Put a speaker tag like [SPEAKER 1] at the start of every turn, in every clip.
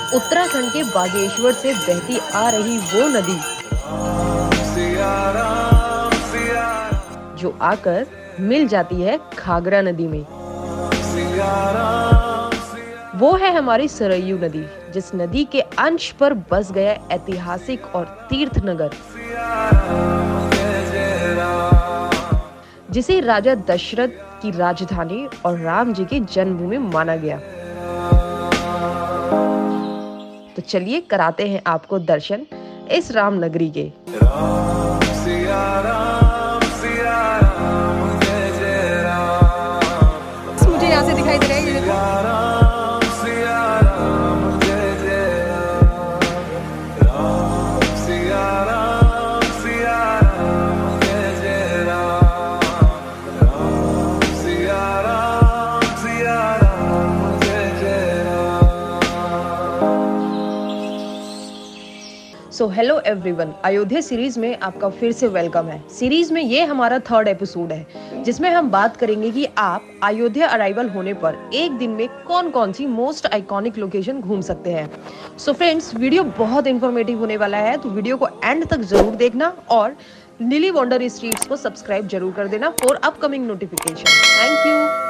[SPEAKER 1] उत्तराखंड के बागेश्वर से बहती आ रही वो नदी जो आकर मिल जाती है घाघरा नदी में। वो है हमारी सरयू नदी, जिस नदी के अंश पर बस गया ऐतिहासिक और तीर्थ नगर, जिसे राजा दशरथ की राजधानी और राम जी की जन्मभूमि माना गया। तो चलिए कराते हैं आपको दर्शन इस राम नगरी के।
[SPEAKER 2] मुझे यहाँ से दिखाई दे रहा है, ये देखो।
[SPEAKER 1] So hello everyone, Ayodhya series में आपका फिर से वेलकम है। सीरीज में ये हमारा 3rd एपिसोड है, जिसमें हम बात करेंगे कि आप अयोध्या अराइवल होने पर एक दिन में कौन कौन सी मोस्ट आइकॉनिक लोकेशन घूम सकते हैं। सो फ्रेंड्स, वीडियो बहुत इंफॉर्मेटिव होने वाला है, तो वीडियो को एंड तक जरूर देखना और नीली वंडर स्ट्रीट्स को सब्सक्राइब जरूर कर देना for upcoming notification. Thank you.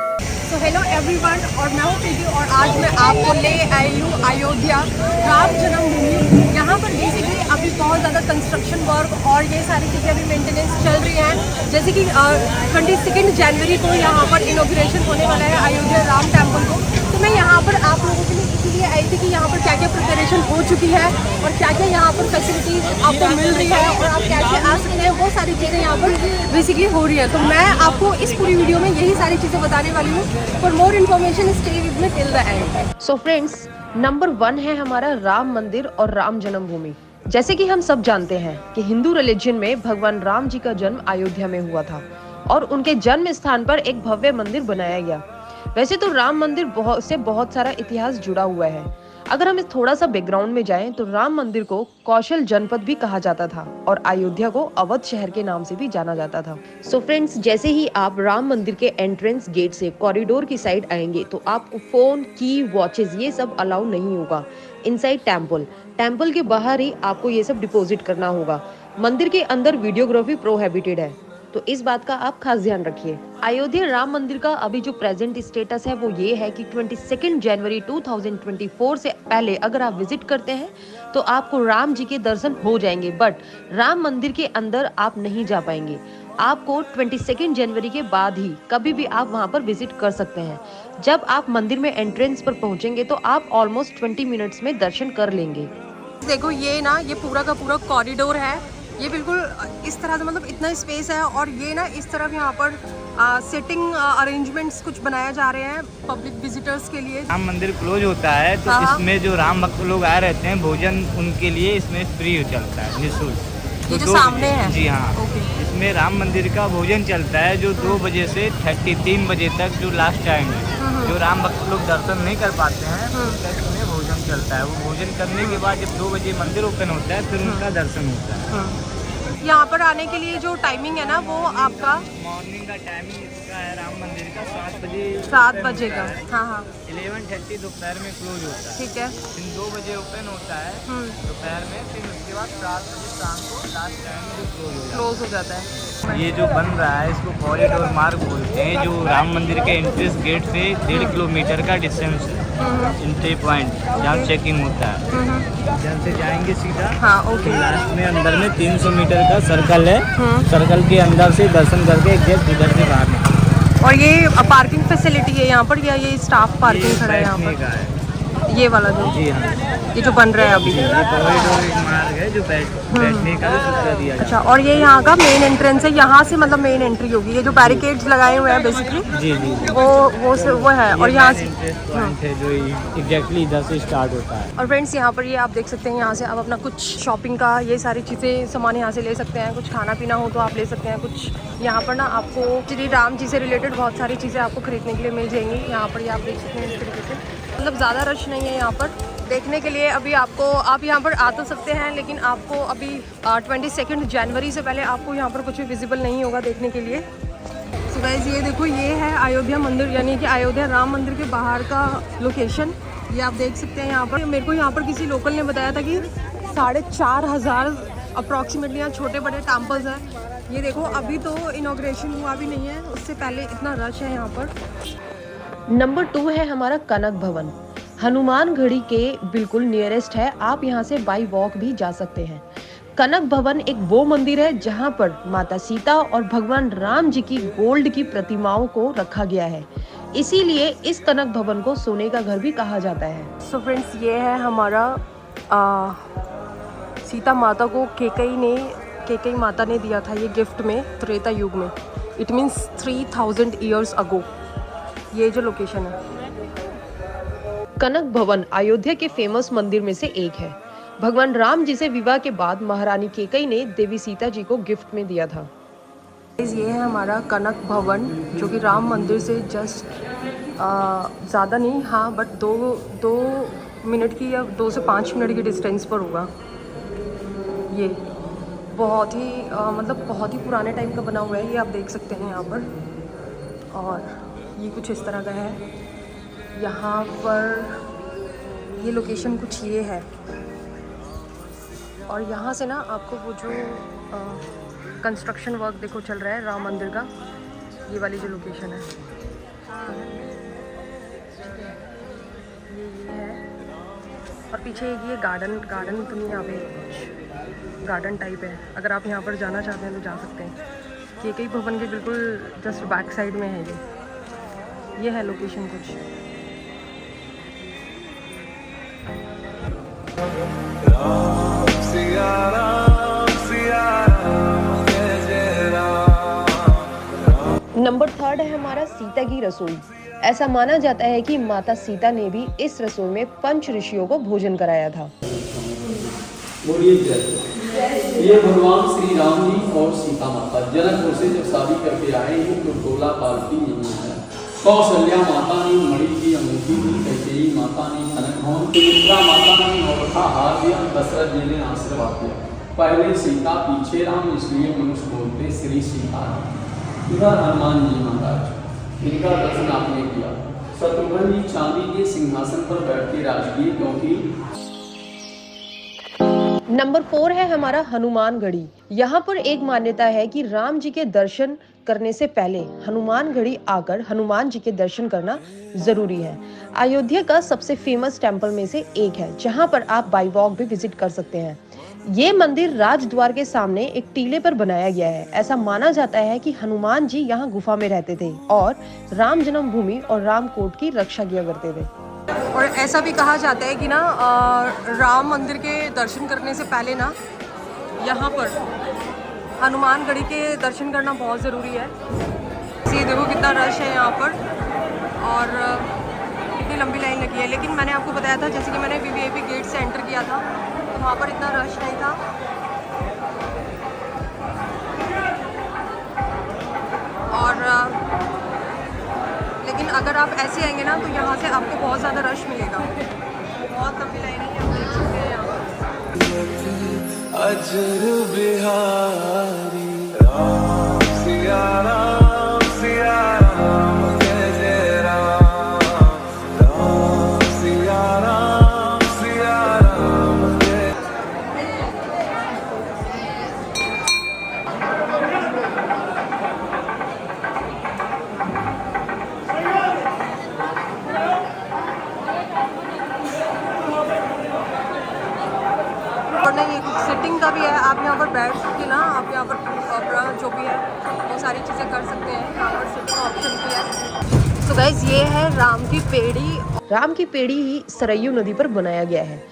[SPEAKER 2] तो हेलो एवरीवन, और मैं हूँ प्रीति और आज मैं आपको ले आई हूँ अयोध्या राम जन्मभूमि। यहाँ पर बेसिकली अभी बहुत ज़्यादा कंस्ट्रक्शन वर्क और ये सारी चीज़ें अभी मेंटेनेंस चल रही हैं। जैसे कि 22 जनवरी को यहाँ पर इनॉग्रेशन होने वाला है अयोध्या राम टेम्पल को। तो मैं यहाँ पर आप लोगों के लिए इसीलिए आई थी कि यहाँ पर क्या क्या प्रिपरेशन हो चुकी है और क्या क्या यहाँ पर फैसिलिटीज़ आपको मिल रही है और आप कैसे आ सकते हैं, वो सारी चीज़ें यहाँ पर बेसिकली हो रही है। तो मैं आपको इस पूरी वीडियो में यही सारी चीज़ें बताने वाली हूँ। For more information stay with me till the end.
[SPEAKER 1] So friends, number 1 है हमारा राम मंदिर और राम जन्मभूमि। जैसे कि हम सब जानते हैं कि हिंदू रिलीजन में भगवान राम जी का जन्म अयोध्या में हुआ था और उनके जन्म स्थान पर एक भव्य मंदिर बनाया गया। वैसे तो राम मंदिर बहुत सारा इतिहास जुड़ा हुआ है। अगर हम इस थोड़ा सा बैकग्राउंड में जाएं तो राम मंदिर को कौशल जनपद भी कहा जाता था और अयोध्या को अवध शहर के नाम से भी जाना जाता था। सो फ्रेंड्स, जैसे ही आप राम मंदिर के एंट्रेंस गेट से कॉरिडोर की साइड आएंगे तो आपको फोन, की, वॉचेस ये सब अलाउ नहीं होगा। इनसाइड टेम्पल के बाहर ही आपको ये सब डिपॉजिट करना होगा। मंदिर के अंदर वीडियोग्राफी प्रोहिबिटेड है, तो इस बात का आप खास ध्यान रखिए। अयोध्या राम मंदिर का अभी जो प्रेजेंट स्टेटस है वो ये है कि 22 जनवरी 2024 से पहले अगर आप विजिट करते हैं तो आपको राम जी के दर्शन हो जाएंगे, बट राम मंदिर के अंदर आप नहीं जा पाएंगे। आपको 22 जनवरी के बाद ही कभी भी आप वहां पर विजिट कर सकते हैं। जब आप मंदिर में एंट्रेंस पर पहुंचेंगे तो आप ऑलमोस्ट 20 मिनट्स में दर्शन कर लेंगे।
[SPEAKER 2] देखो ये ना, ये पूरा का पूरा कॉरिडोर है। ये बिल्कुल इस तरह से, मतलब इतना स्पेस है और ये ना इस तरफ यहाँ पर सिटिंग अरेंजमेंट्स कुछ बनाए जा रहे हैं पब्लिक विजिटर्स के लिए।
[SPEAKER 3] राम मंदिर क्लोज होता है तो इसमें जो राम भक्त लोग आए रहते हैं, भोजन उनके लिए इसमें फ्री चलता है, निःशुल्क।
[SPEAKER 2] ये जो सामने है?
[SPEAKER 3] जी हाँ। इसमें राम मंदिर का भोजन चलता है जो 2 बजे से 3 बजे तक जो लास्ट टाइम है। जो राम भक्त लोग दर्शन नहीं कर पाते हैं इसमें भोजन चलता है। वो भोजन करने के बाद जब 2 बजे मंदिर ओपन होता है फिर उनका दर्शन होता है।
[SPEAKER 2] यहाँ पर आने के लिए जो टाइमिंग है ना, वो आपका
[SPEAKER 3] मॉर्निंग का टाइमिंग इसका है राम मंदिर का
[SPEAKER 2] 7 बजे का। हाँ।
[SPEAKER 3] 11:30 दोपहर में क्लोज होता है।
[SPEAKER 2] ठीक है।
[SPEAKER 3] फिर 2 बजे ओपन होता है दोपहर में, फिर उसके बाद 7 बजे शाम को लास्ट टाइम में
[SPEAKER 2] क्लोज हो जाता है।
[SPEAKER 3] ये जो बन रहा है इसको कॉरिडोर मार्ग बोलते हैं, जो राम मंदिर के एंट्रेंस गेट से 1.5 किलोमीटर का डिस्टेंस है। एंट्री पॉइंट जहाँ चेकिंग होता है, जहाँ से जाएंगे सीधा।
[SPEAKER 2] हाँ, ओके।
[SPEAKER 3] लास्ट में अंदर में 300 मीटर का सर्कल है। सर्कल के अंदर से दर्शन करके एग्जैक्ट उधर से बाहर निकलना।
[SPEAKER 2] और ये पार्किंग फैसिलिटी है यहाँ पर, या ये स्टाफ पार्किंग खड़ा है यहाँ पर? ये वाला जो,
[SPEAKER 3] जी हाँ,
[SPEAKER 2] ये जो बन रहा है अभी,
[SPEAKER 3] ये कॉरिडोर एक मार्ग है जो बैठने का सुविधा दिया जाता है।
[SPEAKER 2] अच्छा, और ये यहाँ का मेन एंट्रेंस है, यहाँ से मतलब मेन एंट्री होगी। ये जो बैरिकेड्स लगाए हुए हैं बेसिकली,
[SPEAKER 3] जी
[SPEAKER 2] वो है। और यहाँ से
[SPEAKER 3] पॉइंट है जो एग्जैक्टली इधर से स्टार्ट होता है।
[SPEAKER 2] और फ्रेंड्स, यहाँ पर ये आप देख सकते हैं, यहाँ से आप अपना कुछ शॉपिंग का ये सारी चीज़ें सामान यहाँ से ले सकते हैं। कुछ खाना पीना हो तो आप ले सकते हैं। कुछ यहाँ पर ना आपको श्री राम जी से रिलेटेड बहुत सारी चीज़ें आपको खरीदने के लिए मिल जाएंगी। यहाँ पर ये आप देख सकते हैं इस तरीके से, मतलब ज़्यादा रश नहीं है यहाँ पर देखने के लिए। अभी आप यहाँ पर आ तो सकते हैं, लेकिन आपको अभी 22 जनवरी से पहले आपको यहाँ पर कुछ भी विजिबल नहीं होगा देखने के लिए। तो गाइस, ये देखो, ये है अयोध्या मंदिर, यानी कि अयोध्या राम मंदिर के बाहर का लोकेशन। ये आप देख सकते हैं यहाँ पर। मेरे को यहाँ पर किसी लोकल ने बताया था कि 4,500 अप्रॉक्सीमेटली यहाँ छोटे बड़े टेम्पल्स हैं। ये देखो अभी तो इनॉग्रेशन हुआ भी नहीं है, उससे पहले इतना रश है यहाँ पर।
[SPEAKER 1] नंबर 2 है हमारा कनक भवन। हनुमान गढ़ी के बिल्कुल नियरेस्ट है, आप यहाँ से बाई वॉक भी जा सकते हैं। कनक भवन एक वो मंदिर है जहाँ पर माता सीता और भगवान राम जी की गोल्ड की प्रतिमाओं को रखा गया है, इसीलिए इस कनक भवन को सोने का घर भी कहा जाता है।
[SPEAKER 2] सो फ्रेंड्स, ये है हमारा सीता माता को केकई माता ने दिया था ये गिफ्ट में त्रेता युग में। It means 3000 years ago. ये जो लोकेशन है,
[SPEAKER 1] कनक भवन अयोध्या के फेमस मंदिर में से एक है। भगवान राम जी से विवाह के बाद महारानी केकई ने देवी सीता जी को गिफ्ट में दिया था।
[SPEAKER 2] ये है हमारा कनक भवन, जो कि राम मंदिर से जस्ट ज़्यादा नहीं, हाँ बट दो मिनट की या 2 से 5 मिनट की डिस्टेंस पर होगा। ये बहुत ही मतलब बहुत ही पुराने टाइम का बना हुआ है, ये आप देख सकते हैं यहाँ पर। और ये कुछ इस तरह का है। यहाँ पर ये लोकेशन कुछ ये है, और यहाँ से ना आपको वो जो कंस्ट्रक्शन वर्क देखो चल रहा है राम मंदिर का, ये वाली जो लोकेशन है ये है। और पीछे ये गार्डन तो नहीं, यहाँ पे कुछ गार्डन टाइप है। अगर आप यहाँ पर जाना चाहते हैं तो जा सकते हैं। केकई भवन के बिल्कुल जस्ट बैक साइड में है ये है लोकेशन कुछ।
[SPEAKER 1] नंबर 3 है हमारा सीता की रसोई। ऐसा माना जाता है कि माता सीता ने भी इस रसोई में 5 ऋषियों को भोजन कराया था।
[SPEAKER 4] ये भगवान श्री राम जी और सीता माता जनकपुर से जब शादी करके आए, ये टोला पार्टी नहीं है। कौशल्या माता ने मणि की अंगूठी दी, कैकेयी माता ने कनक भवन, सुमित्रा माता ने नौरथा हार दिया, दशरथ जी ने आशीर्वाद दिया। पहले सीता पीछे राम, इसलिए मनुष्य बोलते श्री सीता। इधर हनुमान जी महाराज, इनका दर्शन आपने किया। शत्रुघ्न जी चांदी के सिंहासन पर बैठ के राज किए, क्योंकि
[SPEAKER 1] नंबर 4 है हमारा हनुमान गढ़ी। यहाँ पर एक मान्यता है कि राम जी के दर्शन करने से पहले हनुमान गढ़ी आकर हनुमान जी के दर्शन करना जरूरी है। अयोध्या का सबसे फेमस टेम्पल में से एक है, जहाँ पर आप बाई वॉक भी विजिट कर सकते हैं। ये मंदिर राजद्वार के सामने एक टीले पर बनाया गया है। ऐसा माना जाता है कि हनुमान जी यहाँ गुफा में रहते थे और राम जन्मभूमि और रामकोट की रक्षा किया करते थे।
[SPEAKER 2] और ऐसा भी कहा जाता है कि ना राम मंदिर के दर्शन करने से पहले ना यहाँ पर हनुमान गढ़ी के दर्शन करना बहुत ज़रूरी है। ये देखो कितना रश है यहाँ पर और कितनी लंबी लाइन लगी है। लेकिन मैंने आपको बताया था, जैसे कि मैंने वीवीआईपी गेट से एंटर किया था, तो वहाँ पर इतना रश नहीं था। और लेकिन अगर आप ऐसे आएंगे ना तो यहाँ से आपको बहुत ज़्यादा रश मिलेगा। बहुत लंबी लाइन है, आप देख सकते हैं यहाँ पर।
[SPEAKER 5] अजर बिहारी राम सिया राम सिया राम, जय जय राम राम सिया राम सिया राम, जय।
[SPEAKER 2] और नहीं, ये कुछ सिटिंग का भी है, आप यहाँ पर बैठ के ना आप यहाँ पर जो भी है वो सारी चीज़ें कर सकते हैं। यहाँ पर सिटिंग ऑप्शन भी है। तो गाइस, ये है राम की पेड़ी।
[SPEAKER 1] राम की पेड़ी ही सरयू नदी पर बनाया गया है।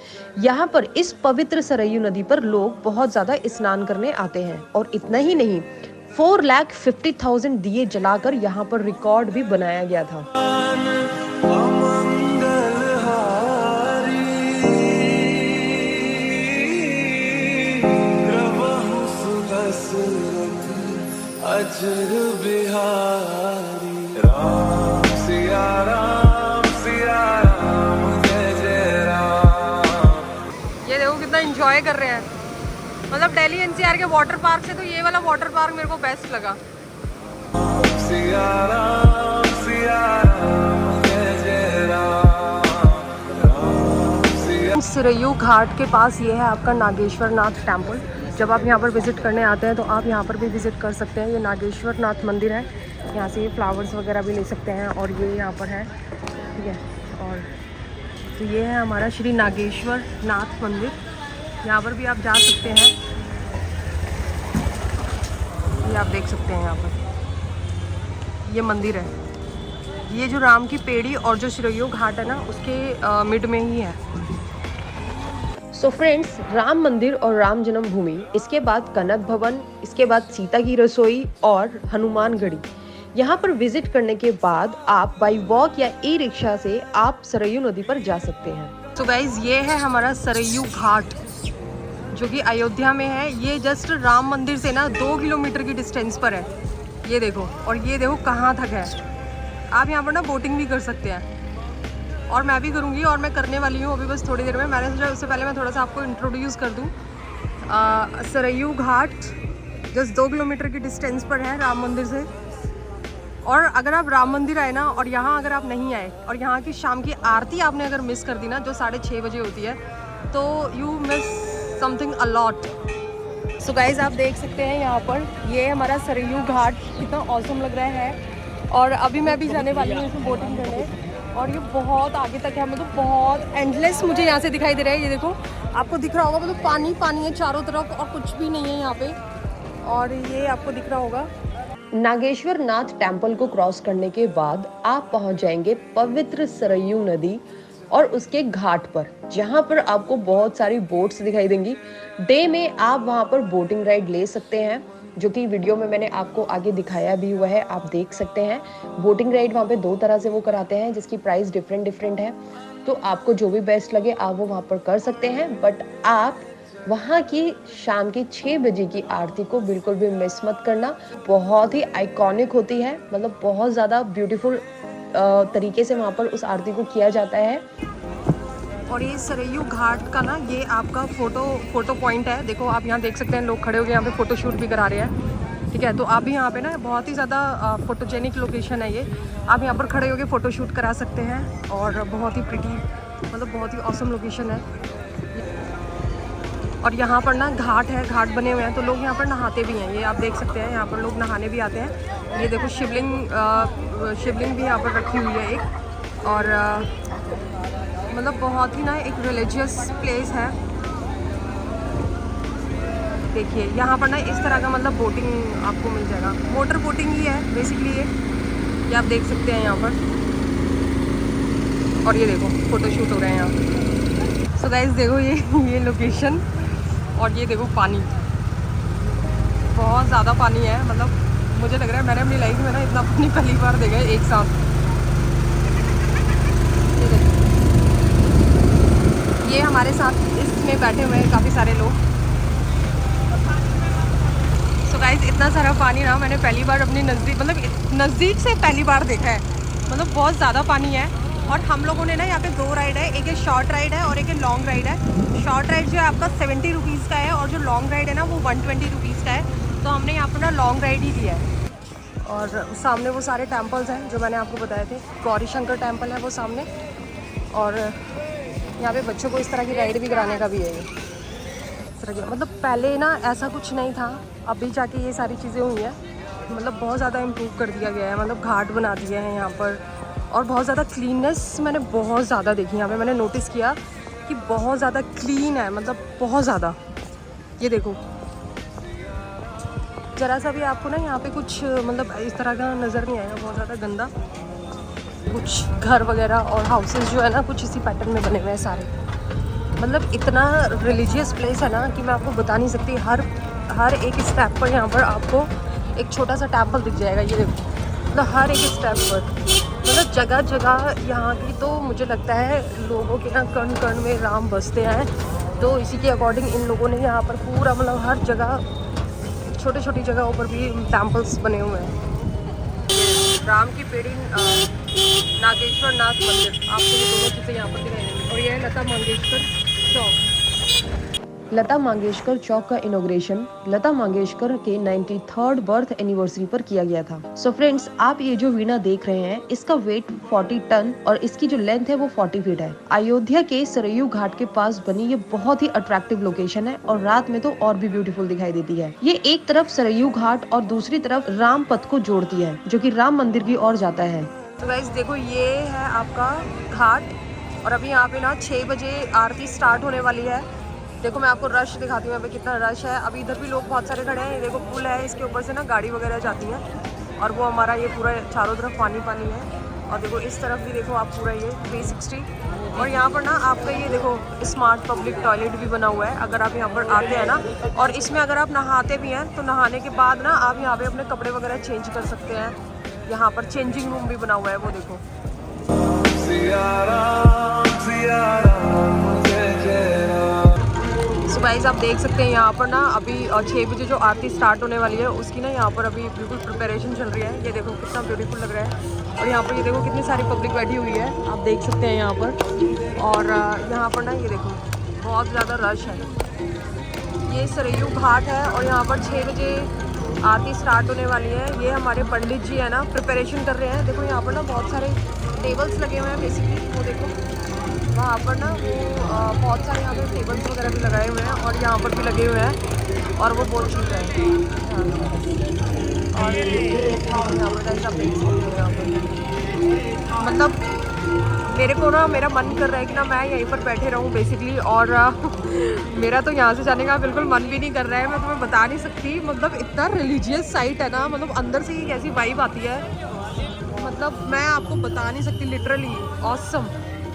[SPEAKER 1] यहाँ पर इस पवित्र सरयू नदी पर लोग बहुत ज्यादा स्नान करने आते हैं। और इतना ही नहीं, 4,50,000 दिए जलाकर यहाँ पर रिकॉर्ड भी बनाया गया था।
[SPEAKER 5] अजर बिहारी राम सिया राम सिया राम, जय जय राम।
[SPEAKER 2] ये देखो कितना एंजॉय कर रहे हैं। मतलब दिल्ली एनसीआर के वाटर पार्क से तो ये वाला वाटर पार्क मेरे को बेस्ट लगा।
[SPEAKER 5] सिया राम जय जय राम।
[SPEAKER 2] सरयू घाट के पास ये है आपका नागेश्वर नाथ टेम्पल। जब आप यहाँ पर विज़िट करने आते हैं तो आप यहाँ पर भी विज़िट कर सकते हैं। ये नागेश्वर नाथ मंदिर है, यहाँ से ये फ्लावर्स वगैरह भी ले सकते हैं और ये यहाँ पर है, ठीक है। और तो ये है हमारा श्री नागेश्वर नाथ मंदिर, यहाँ पर भी आप जा सकते हैं। ये आप देख सकते हैं यहाँ पर ये मंदिर है। ये जो राम की पेड़ी और जो सरयू घाट है ना उसके मिड में ही है।
[SPEAKER 1] सो फ्रेंड्स, राम मंदिर और राम जन्मभूमि, इसके बाद कनक भवन, इसके बाद सीता की रसोई और हनुमानगढ़ी, यहाँ पर विजिट करने के बाद आप बाई वॉक या ई रिक्शा से आप सरयू नदी पर जा सकते हैं।
[SPEAKER 2] तो गाइज ये है हमारा सरयू घाट जो कि अयोध्या में है। ये जस्ट राम मंदिर से ना 2 किलोमीटर की डिस्टेंस पर है। ये देखो, और ये देखो कहाँ तक है। आप यहाँ पर ना बोटिंग भी कर सकते हैं और मैं भी करूँगी और मैं करने वाली हूँ अभी बस थोड़ी देर में। मैंने सोचा उससे पहले मैं थोड़ा सा आपको इंट्रोड्यूस कर दूँ। सरयू घाट जस्ट 2 किलोमीटर की डिस्टेंस पर है राम मंदिर से। और अगर आप राम मंदिर आए ना और यहाँ अगर आप नहीं आए और यहाँ की शाम की आरती आपने अगर मिस कर दी ना जो 6:30 बजे होती है, तो you miss something a lot. So guys आप देख सकते हैं यहाँ पर ये हमारा सरयू घाट कितना ऑसम लग रहा है। और अभी मैं भी जाने वाली हूँ इसमें बोटिंग करने और ये बहुत आगे तक है, मतलब बहुत एंडलेस मुझे यहाँ से दिखाई दे रहा है। ये देखो आपको दिख रहा होगा, मतलब पानी पानी है चारों तरफ और कुछ भी नहीं है यहाँ पे। और ये आपको दिख रहा होगा।
[SPEAKER 1] नागेश्वर नाथ टेम्पल को क्रॉस करने के बाद आप पहुंच जाएंगे पवित्र सरयू नदी और उसके घाट पर, जहां पर आपको बहुत सारी बोट्स दिखाई देंगी। डे में आप वहां पर बोटिंग राइड ले सकते हैं, जो कि वीडियो में मैंने आपको आगे दिखाया भी हुआ है, आप देख सकते हैं। बोटिंग राइड वहां पे 2 तरह से वो कराते हैं जिसकी प्राइस डिफरेंट है, तो आपको जो भी बेस्ट लगे आप वो वहां पर कर सकते हैं। बट आप वहाँ की शाम की 6 बजे की आरती को बिल्कुल भी मिस मत करना। बहुत ही आइकॉनिक होती है, मतलब बहुत ज़्यादा ब्यूटीफुल तरीके से वहाँ पर उस आरती को किया जाता है।
[SPEAKER 2] और ये सरयू घाट का ना ये आपका फोटो पॉइंट है। देखो आप यहाँ देख सकते हैं लोग खड़े होकर यहाँ पे फ़ोटो शूट भी करा रहे हैं, ठीक है। तो आप भी यहाँ पे ना बहुत ही ज़्यादा फोटोजेनिक लोकेशन है ये। आप यहाँ पर खड़े होकर फ़ोटो शूट करा सकते हैं और बहुत ही प्रिटी, मतलब बहुत ही ऑसम लोकेशन है। और यहाँ पर ना घाट है, घाट बने हुए हैं तो लोग यहाँ पर नहाते भी हैं। ये आप देख सकते हैं यहाँ पर लोग नहाने भी आते हैं। ये देखो शिवलिंग भी यहाँ पर रखी हुई है एक। और मतलब बहुत ही ना एक रिलीजियस प्लेस है। देखिए यहाँ पर ना इस तरह का मतलब बोटिंग आपको मिल जाएगा, मोटर बोटिंग ही है बेसिकली ये आप देख सकते हैं यहाँ पर। और ये देखो फ़ोटो शूट हो रहे हैं यहाँ। सो गाइस देखो ये लोकेशन और ये देखो पानी, बहुत ज़्यादा पानी है। मतलब मुझे लग रहा है मैंने अपनी लाइफ में ना इतना पानी पहली बार देखा है एक साथ। ये हमारे साथ इसमें बैठे हुए हैं काफ़ी सारे लोग। सो गाइस इतना सारा पानी ना मैंने पहली बार अपनी नज़दीक से पहली बार देखा है। मतलब बहुत ज़्यादा पानी है। और हम लोगों ने ना यहाँ पे 2 राइड है, एक शॉर्ट राइड है और एक लॉन्ग राइड है। शॉर्ट राइड जो है आपका 70 रुपीज़ का है और जो लॉन्ग राइड है ना वो 120 रुपीज़ का है। तो हमने यहाँ पर ना लॉन्ग राइड ही लिया है। और सामने वो सारे टेम्पल्स हैं जो मैंने आपको बताए थे। गौरी शंकर टेम्पल है वो सामने। और यहाँ पे बच्चों को इस तरह की राइड भी कराने का भी है ये। मतलब पहले ना ऐसा कुछ नहीं था, अभी जाके ये सारी चीज़ें हुई हैं। मतलब बहुत ज़्यादा इम्प्रूव कर दिया गया है, मतलब घाट बना दिए हैं यहाँ पर। और बहुत ज़्यादा क्लीननेस मैंने बहुत ज़्यादा देखी यहाँ पे। मैंने नोटिस किया कि बहुत ज़्यादा क्लीन है, मतलब बहुत ज़्यादा। ये देखो ज़रा सा भी आपको ना यहाँ पे कुछ मतलब इस तरह का नज़र नहीं आएगा, बहुत ज़्यादा गंदा। कुछ घर वगैरह और हाउसेस जो है ना कुछ इसी पैटर्न में बने हुए हैं सारे। मतलब इतना रिलीजियस प्लेस है ना कि मैं आपको बता नहीं सकती। हर एक स्टेप पर यहाँ पर आपको एक छोटा सा टेम्पल दिख जाएगा। ये देखो मतलब हर एक स्टेप पर, मतलब जगह जगह यहाँ की तो मुझे लगता है लोगों के यहाँ कण कण में राम बसते हैं। तो इसी के अकॉर्डिंग इन लोगों ने यहाँ पर पूरा मतलब हर जगह छोटी छोटी जगहों पर भी टेम्पल्स बने हुए हैं। राम की पेड़ी नागेश्वर नाथ मंदिर, आपको ये दोनों चीज़ें यहाँ पर दिखाई देंगी। और ये है लता मंगेशकर चौक।
[SPEAKER 1] लता मंगेशकर चौक का इनॉग्रेशन लता मंगेशकर के 93rd बर्थ एनिवर्सरी पर किया गया था। सो फ्रेंड्स, आप ये जो वीणा देख रहे हैं, इसका वेट 40 टन और इसकी जो लेंथ है वो 40 फीट है। अयोध्या के सरयू घाट के पास बनी ये बहुत ही अट्रैक्टिव लोकेशन है और रात में तो और भी ब्यूटीफुल दिखाई देती है। ये एक तरफ सरयू घाट और दूसरी तरफ राम पथ को जोड़ती है, जो कि राम मंदिर की ओर जाता है।
[SPEAKER 2] तो गाइस देखो, ये है आपका घाट और अभी यहाँ पे ना 6 बजे आरती स्टार्ट होने वाली है। देखो मैं आपको रश दिखाती हूँ, यहाँ पे कितना रश है। अभी इधर भी लोग बहुत सारे खड़े हैं। ये देखो पुल है, इसके ऊपर से ना गाड़ी वगैरह जाती है और वो हमारा ये पूरा चारों तरफ पानी पानी है। और देखो इस तरफ भी देखो आप पूरा ये 360 और यहाँ पर ना आपका ये देखो स्मार्ट पब्लिक टॉयलेट भी बना हुआ है। अगर आप यहाँ पर आते हैं ना और इसमें अगर आप नहाते भी हैं तो नहाने के बाद ना आप यहाँ पे अपने कपड़े वगैरह चेंज कर सकते हैं। यहाँ पर चेंजिंग रूम भी बना हुआ है, वो देखो। सो गाइस आप देख सकते हैं यहाँ पर ना अभी 6 बजे जो आरती स्टार्ट होने वाली है उसकी ना यहाँ पर अभी बिल्कुल प्रिपरेशन चल रही है। ये देखो कितना ब्यूटीफुल लग रहा है और यहाँ पर ये देखो कितनी सारी पब्लिक बैठी हुई है, आप देख सकते हैं यहाँ पर। और यहाँ पर ना ये देखो बहुत ज़्यादा रश है। ये सरयू घाट है और यहाँ पर 6 बजे आरती स्टार्ट होने वाली है। ये हमारे पंडित जी है ना प्रिपरेशन कर रहे हैं। देखो यहाँ पर ना बहुत सारे टेबल्स लगे हुए हैं बेसिकली, वो देखो वहाँ पर ना वो बहुत सारे यहाँ पे टेबल्स वगैरह भी लगाए हुए हैं और यहाँ पर भी लगे हुए हैं और वो बोल चुके हैं। और यहाँ पर ऐसा देख सकते हैं यहाँ पर, मतलब मेरे को ना मेरा मन कर रहा है कि ना मैं यहीं पर बैठे रहूँ बेसिकली। और मेरा तो यहाँ से जाने का बिल्कुल मन भी नहीं कर रहा है, मैं तुम्हें बता नहीं सकती। मतलब इतना रिलीजियस साइट है ना, मतलब अंदर से ही कैसी वाइब आती है, मतलब मैं आपको बता नहीं सकती। Literally awesome,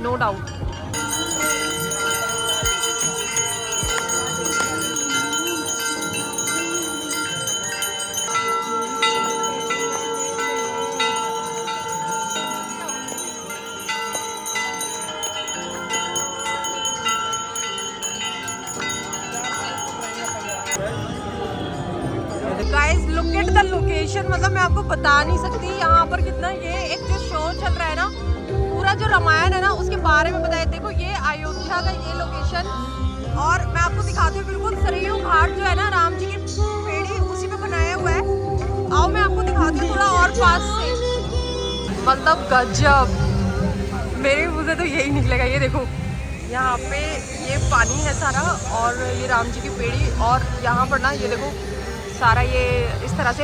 [SPEAKER 2] no doubt. Guys look at the location, मतलब मैं आपको बता नहीं सकती यहाँ पर कितना। ये एक जो शो चल रहा है ना, पूरा जो रामायण है ना उसके बारे में बताया। देखो ये अयोध्या का ये लोकेशन और मैं आपको दिखाती हूँ बिल्कुल सरयू घाट जो है ना राम जी की पेड़ी उसी पे बनाया हुआ है। आओ मैं आपको दिखाती हूँ थोड़ा और पास से, मतलब गजब, मेरे मुँह से तो यही निकलेगा। ये देखो यहाँ पे ये पानी है सारा और ये राम जी की पेड़ी और यहाँ पर ना ये देखो सारा ये इस तरह से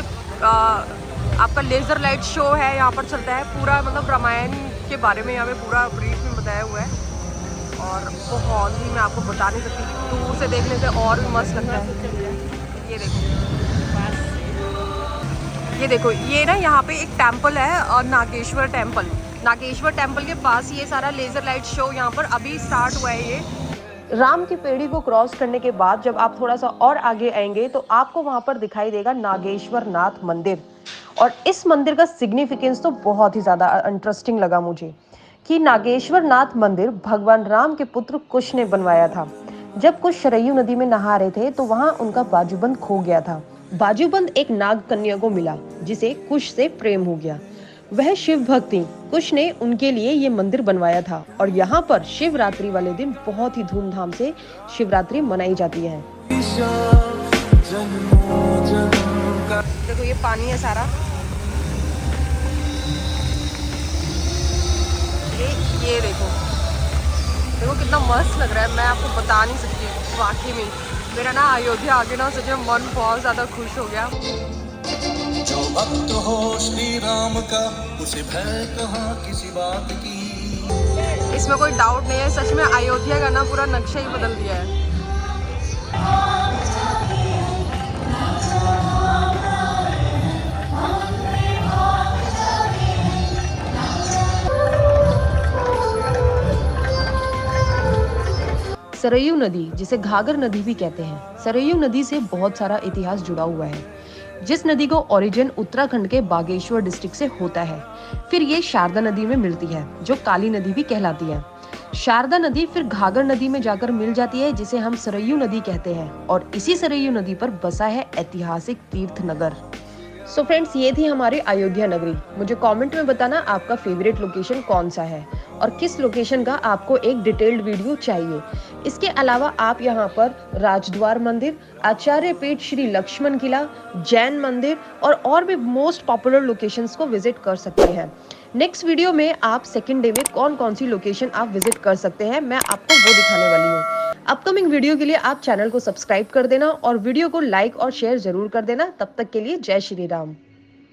[SPEAKER 2] आपका लेज़र लाइट शो है यहाँ पर चलता है। पूरा मतलब रामायण के बारे में यहाँ पे पूरा ब्रीफ में बताया हुआ है और बहुत ही मैं आपको बता नहीं सकती, दूर से देखने से और भी मस्त लगता है। ये देखो ये ना यहाँ पे एक टेम्पल है और नागेश्वर टेम्पल के पास ये सारा लेज़र लाइट शो यहाँ पर अभी स्टार्ट हुआ है। ये
[SPEAKER 1] राम की पेड़ी को क्रॉस करने के बाद जब आप थोड़ा सा और आगे आएंगे तो आपको वहां पर दिखाई देगा नागेश्वर नाथ मंदिर। और इस मंदिर का सिग्निफिकेंस तो बहुत ही ज्यादा इंटरेस्टिंग लगा मुझे कि नागेश्वर नाथ मंदिर भगवान राम के पुत्र कुश ने बनवाया था। जब कुश सरयू नदी में नहा रहे थे तो वहां उनका बाजूबंद खो गया था। बाजूबंद एक नाग कन्या को मिला जिसे कुश से प्रेम हो गया। वह शिव भक्त थी। कुश ने उनके लिए ये मंदिर बनवाया था और यहाँ पर शिवरात्रि वाले दिन बहुत ही धूमधाम से शिवरात्रि मनाई जाती है।
[SPEAKER 2] देखो ये पानी है सारा, ये देखो कितना मस्त लग रहा है, मैं आपको बता नहीं सकती। वाकई में मेरा ना अयोध्या आके ना सच में मन बहुत ज्यादा खुश हो गया।
[SPEAKER 6] जो भक्त हो श्री राम का उसे भय कहाँ किसी बात की।
[SPEAKER 2] इसमें कोई डाउट नहीं है, सच में अयोध्या का ना पूरा नक्शा ही बदल दिया है।
[SPEAKER 1] सरयू नदी, जिसे घाघर नदी भी कहते हैं, सरयू नदी से बहुत सारा इतिहास जुड़ा हुआ है। जिस नदी को ओरिजिन उत्तराखंड के बागेश्वर डिस्ट्रिक्ट से होता है, फिर ये शारदा नदी में मिलती है जो काली नदी भी कहलाती है। शारदा नदी फिर घाघर नदी में जाकर मिल जाती है जिसे हम सरयू नदी कहते हैं और इसी सरयू नदी पर बसा है ऐतिहासिक तीर्थ नगर। सो फ्रेंड्स, ये थी हमारी अयोध्या नगरी। मुझे कमेंट में बताना आपका फेवरेट लोकेशन कौन सा है और किस लोकेशन का आपको एक डिटेल्ड वीडियो चाहिए, इसके अलावा आप यहाँ पर राजद्वार मंदिर, आचार्य पीठ श्री लक्ष्मण किला, जैन मंदिर और भी मोस्ट पॉपुलर लोकेशंस को विजिट कर सकते हैं। नेक्स्ट वीडियो में आप सेकेंड डे में कौन कौन सी लोकेशन आप विजिट कर सकते हैं, मैं आपको वो दिखाने वाली हूँ। अपकमिंग वीडियो के लिए आप चैनल को सब्सक्राइब कर देना और वीडियो को लाइक और शेयर जरूर कर देना। तब तक के लिए जय श्री राम।